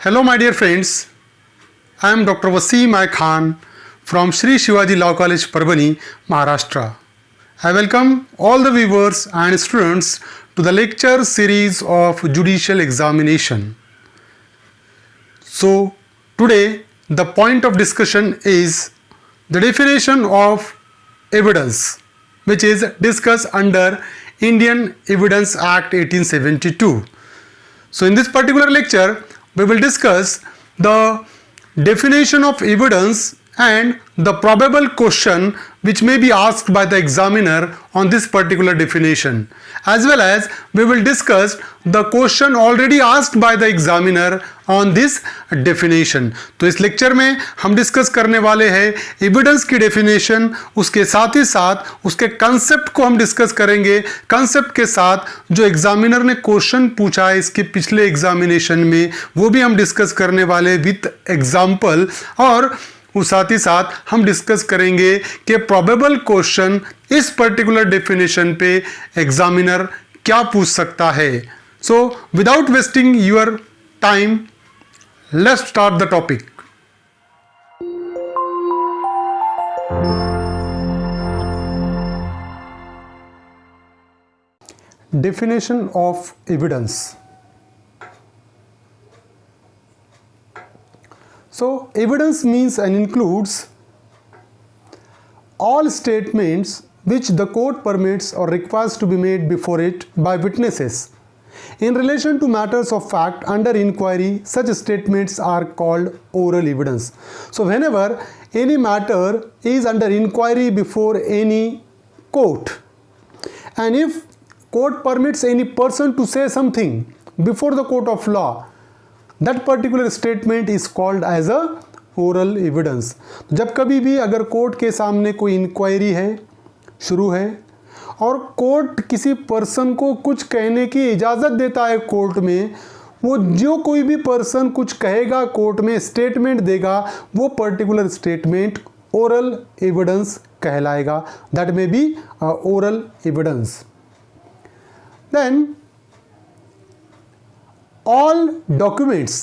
Hello, my dear friends. I am Dr. Wasim I Khan from Sri Shivaji Law College, Parbhani, Maharashtra. I welcome all the viewers and students to the lecture series of judicial examination. So, today the point of discussion is the definition of evidence, which is discussed under Indian Evidence Act 1872. So, in this particular lecture, we will discuss the definition of evidence and the probable question which may be asked by the examiner on this particular definition, as well as we will discuss the question already asked by the examiner on this definition. तो इस lecture में हम discuss करने वाले हैं evidence की definition, उसके साथ ही साथ उसके कंसेप्ट को हम डिस्कस करेंगे। कंसेप्ट के साथ जो एग्जामिनर ने क्वेश्चन पूछा है इसके पिछले एग्जामिनेशन में वो भी हम डिस्कस करने वाले विथ एग्जाम्पल, और उस साथ ही साथ हम डिस्कस करेंगे कि प्रोबेबल क्वेश्चन इस पर्टिकुलर डेफिनेशन पे एग्जामिनर क्या पूछ सकता है। So without wasting your time, let's start the topic. Definition of evidence. So, evidence means and includes all statements which the court permits or requires to be made before it by witnesses. In relation to matters of fact under inquiry, such statements are called oral evidence. So, whenever any matter is under inquiry before any court, and if court permits any person to say something before the court of law, that particular statement is called as a oral evidence. जब कभी भी अगर court के सामने कोई inquiry है, शुरू है, और कोर्ट किसी पर्सन को कुछ कहने की इजाज़त देता है कोर्ट में, वो जो कोई भी पर्सन कुछ कहेगा कोर्ट में, स्टेटमेंट देगा, वो पर्टिकुलर स्टेटमेंट ओरल एविडेंस कहलाएगा. That may be oral evidence. Then all documents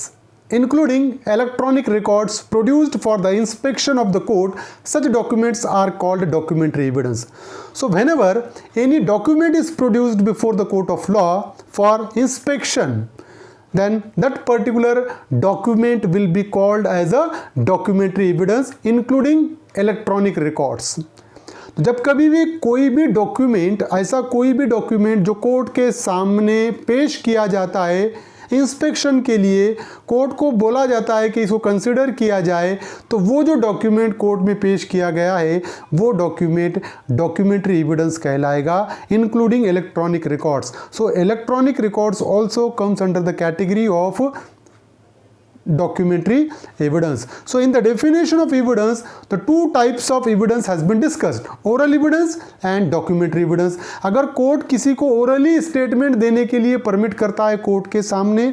including electronic records produced for the inspection of the court, such documents are called documentary evidence. So whenever any document is produced before the court of law for inspection, then that particular document will be called as a documentary evidence including electronic records. जब कभी भी कोई भी document, ऐसा कोई भी document जो court के सामने पेश किया जाता है इंस्पेक्शन के लिए, कोर्ट को बोला जाता है कि इसको कंसिडर किया जाए, तो वो जो डॉक्यूमेंट कोर्ट में पेश किया गया है वो डॉक्यूमेंट डॉक्यूमेंट्री एविडेंस कहलाएगा, including electronic records. So electronic records also comes under the category of documentary evidence. So in the definition of evidence, the two types of evidence has been discussed, oral evidence and documentary evidence. अगर court किसी को orally statement देने के लिए permit करता है court के सामने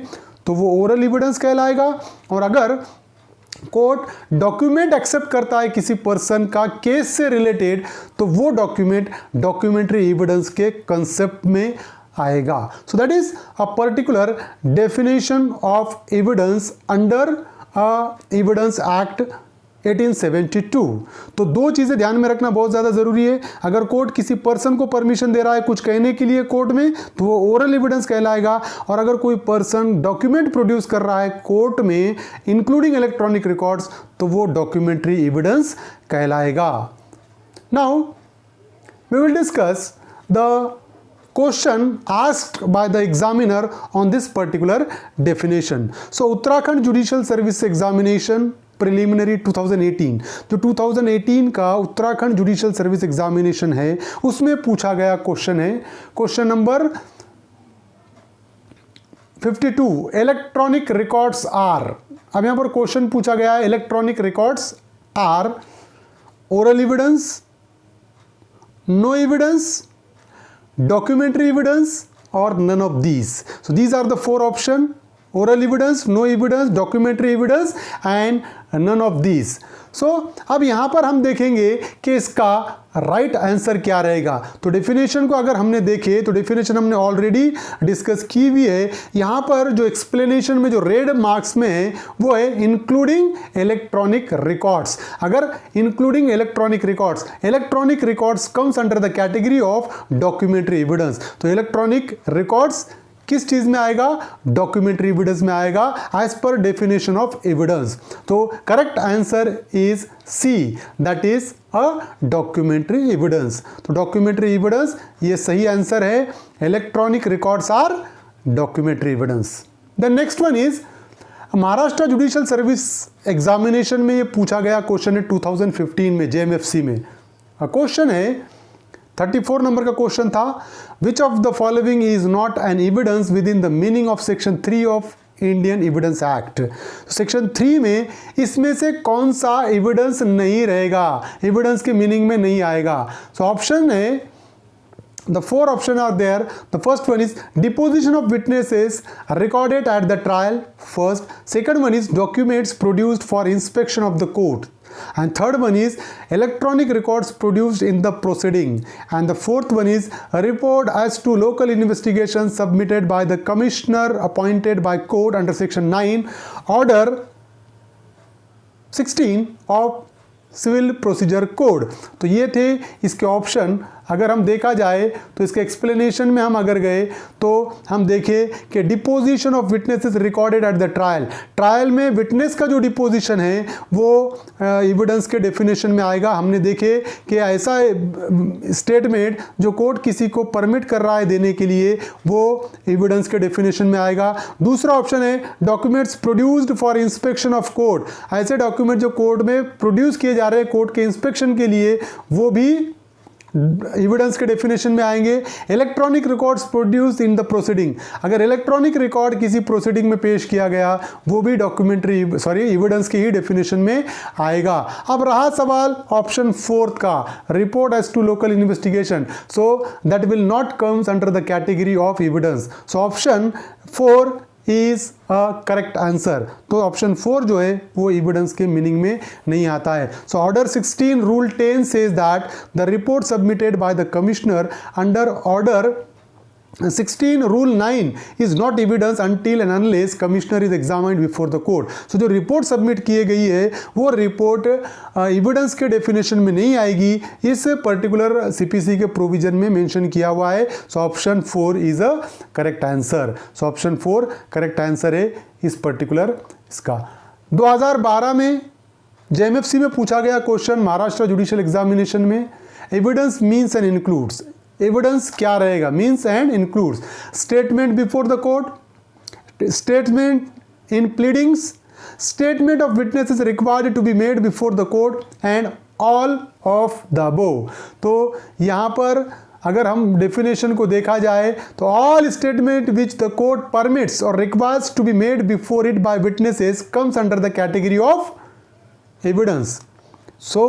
तो वो ओरल एविडेंस कहलाएगा, और अगर कोर्ट डॉक्यूमेंट एक्सेप्ट करता है किसी पर्सन का केस से रिलेटेड तो वो डॉक्यूमेंट डॉक्यूमेंट्री एविडेंस के कंसेप्ट में आएगा. So that is a particular definition of evidence under evidence act 1872. तो दो चीज़ें ध्यान में रखना बहुत ज़्यादा ज़रूरी है. अगर कोर्ट किसी पर्सन को परमिशन दे रहा है कुछ कहने के लिए कोर्ट में तो वो ओरल एविडेंस कहलाएगा, और अगर कोई पर्सन डॉक्यूमेंट प्रोड्यूस कर रहा है कोर्ट में इंक्लूडिंग इलेक्ट्रॉनिक रिकॉर्ड्स तो वो डॉक्यूमेंट्री एविडेंस कहलाएगा. Now we will discuss the question asked by the examiner on this particular definition. So Uttarakhand Judicial Service Examination Preliminary 2018, जो 2018 का उत्तराखंड जुडिशियल सर्विस एग्जामिनेशन है उसमें पूछा गया क्वेश्चन है, question number 52, electronic records are. अब यहां पर क्वेश्चन पूछा गया है electronic records are oral evidence, no evidence, documentary evidence or none of these. So these are the four options. oral evidence, no evidence, documentary evidence and none of these. सो अब यहाँ पर हम देखेंगे कि इसका राइट आंसर क्या रहेगा. तो डेफिनेशन को अगर हमने देखे तो डेफिनेशन हमने ऑलरेडी डिस्कस की हुई है. यहाँ पर जो एक्सप्लेनेशन में जो रेड मार्क्स में है वो है इंक्लूडिंग इलेक्ट्रॉनिक रिकॉर्ड्स. अगर including electronic records comes under the category of documentary evidence. तो इलेक्ट्रॉनिक रिकॉर्ड्स किस चीज में आएगा? डॉक्यूमेंट्री एविडेंस में आएगा as per definition of evidence. तो correct answer is C, that is a documentary evidence. तो डॉक्यूमेंट्री एविडेंस ये सही आंसर है. Electronic records are documentary evidence. The next one is Maharashtra judicial service examination में ये पूछा गया क्वेश्चन है 2015 में JMFC में. क्वेश्चन है 34 नंबर का क्वेश्चन था, which of the following is not an evidence with in the meaning of section 3 of Indian evidence act. Section 3 में इसमें से कौन सा एविडेंस नहीं रहेगा, एविडेंस के मीनिंग में नहीं आएगा. सो ऑप्शन है, the 4 options are there. The first one is deposition of witnesses recorded at the trial first. Second one is documents produced for inspection of the court. And third one is electronic records produced in the proceeding. And the fourth one is a report as to local investigation submitted by the commissioner appointed by court under section 9 order 16 of civil procedure code. तो ये थे इसके option. अगर हम देखा जाए तो इसके एक्सप्लेनेशन में हम अगर गए तो हम देखें कि deposition of witnesses recorded at the trial. Trial में विटनेस का जो डिपोजिशन है वो एविडेंस के डेफिनेशन में आएगा. हमने देखे कि ऐसा स्टेटमेंट जो कोर्ट किसी को परमिट कर रहा है देने के लिए वो एविडेंस के डेफिनेशन में आएगा. दूसरा ऑप्शन है documents produced for inspection of court. ऐसे डॉक्यूमेंट जो कोर्ट में प्रोड्यूस किए जा रहे हैं कोर्ट के इंस्पेक्शन के लिए वो भी एविडेंस के डेफिनेशन में आएंगे. Electronic records produce in the proceeding. अगर इलेक्ट्रॉनिक रिकॉर्ड किसी प्रोसीडिंग में पेश किया गया वो भी एविडेंस के ही डेफिनेशन में आएगा. अब रहा सवाल ऑप्शन 4 का, report as to local investigation. So that will not comes under the category of evidence. So option 4 is a correct answer. तो ऑप्शन 4 जो है वो एविडेंस के मीनिंग में नहीं आता है. So order 16 rule 10 says that the report submitted by the commissioner under order 16 rule 9 is not evidence until and unless commissioner is examined before the court. सो जो रिपोर्ट सबमिट किए गई है वो रिपोर्ट एविडेंस के डेफिनेशन में नहीं आएगी. इस पर्टिकुलर CPC के प्रोविजन में मेंशन किया हुआ है. सो option 4 is a correct answer. So option 4 correct answer है इस पर्टिकुलर इसका. 2012 में JMFC में पूछा गया क्वेश्चन महाराष्ट्र जुडिशियल एग्जामिनेशन में, evidence means and includes. Evidence क्या रहेगा? Means and includes statement before the court, statement in pleadings, statement of witnesses required to be made before the court and all of the above. तो यहाँ पर अगर हम definition को देखा जाए तो all statement which the court permits or requires to be made before it by witnesses comes under the category of evidence. So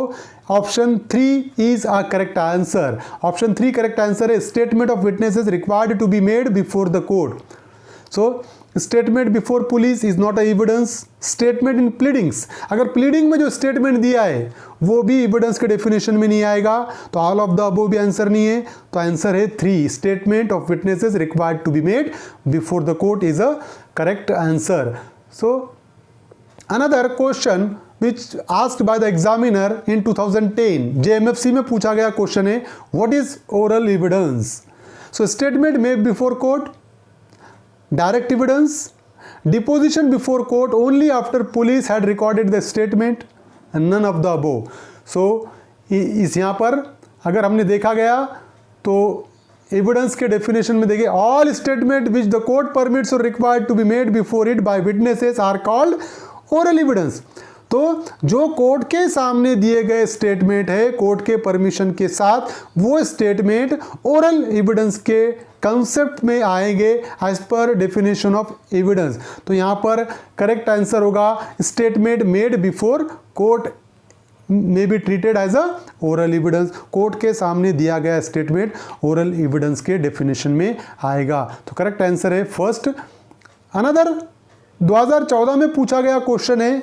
option 3 is a correct answer. Option 3 correct answer है statement of witnesses required to be made before the court. So statement before police is not a evidence. Statement in pleadings, अगर pleading में जो statement दिया है वो भी evidence के definition में नहीं आएगा. तो all of the above भी आंसर नहीं है. तो आंसर है 3, statement of witnesses required to be made before the court is a correct answer. So another question which asked by the examiner in 2010 JMFC में पूछा गया क्वेश्चन है, what is oral evidence? So statement made before court, direct evidence, deposition before court only after police had recorded the statement, and none of the above. So इस यहाँ पर अगर हमने देखा गया तो एविडेंस के डेफिनेशन में देखिए all statement which the court permits or required to be made before it by witnesses are called oral evidence. तो जो कोर्ट के सामने दिए गए स्टेटमेंट है कोर्ट के परमिशन के साथ वो स्टेटमेंट ओरल एविडेंस के कंसेप्ट में आएंगे as per definition of evidence. तो यहाँ पर करेक्ट आंसर होगा statement made before court may be treated as a oral evidence. Court के सामने दिया गया स्टेटमेंट ओरल एविडेंस के डेफिनेशन में आएगा. तो करेक्ट आंसर है फर्स्ट. अनदर 2014 में पूछा गया क्वेश्चन है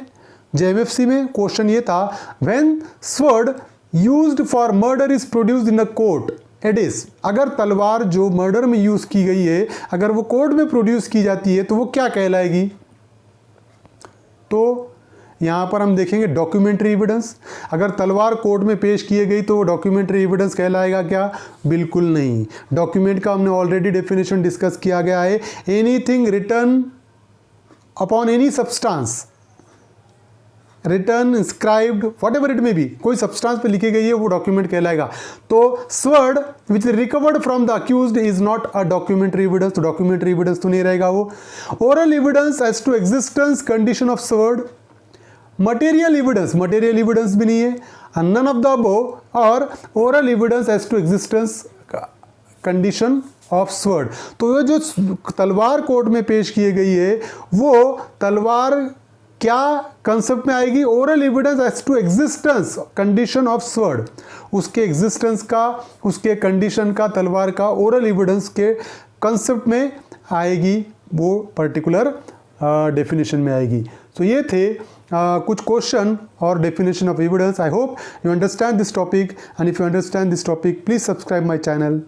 JMFC में। क्वेश्चन ये था, when sword used for murder is produced in a court it is. अगर तलवार जो मर्डर में यूज की गई है अगर वो कोर्ट में प्रोड्यूस की जाती है तो वो क्या कहलाएगी? तो यहां पर हम देखेंगे डॉक्यूमेंट्री एविडेंस। अगर तलवार कोर्ट में पेश की गई तो वो डॉक्यूमेंट्री एविडेंस कहलाएगा क्या? बिल्कुल नहीं। डॉक्यूमेंट का हमने ऑलरेडी डेफिनेशन डिस्कस किया गया है, anything written upon any substance, written, inscribed, whatever it में भी, कोई सब्सटेंस पे लिखी गई है वो डॉक्यूमेंट कहलाएगा। तो sword which recovered from the accused is not a documentary evidence, तो डॉक्यूमेंट्री एविडेंस तो नहीं रहेगा वो। Oral evidence as to existence condition of sword, material evidence भी नहीं है, नन ऑफ द अबव, और oral evidence as to existence condition of sword. तो ये जो तलवार कोर्ट में पेश की गई है वो तलवार क्या कंसेप्ट में आएगी? Oral evidence as to existence condition of sword, उसके एग्जिस्टेंस का, उसके कंडीशन का, तलवार का ओरल एविडेंस के कंसेप्ट में आएगी, वो पर्टिकुलर डेफिनेशन में आएगी। तो ये थे कुछ क्वेश्चन और definition of evidence. I hope you understand this topic, and if you understand this topic please subscribe my channel,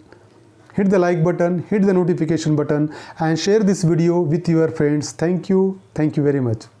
hit the like button, hit the notification button and share this video with your friends. Thank you very much.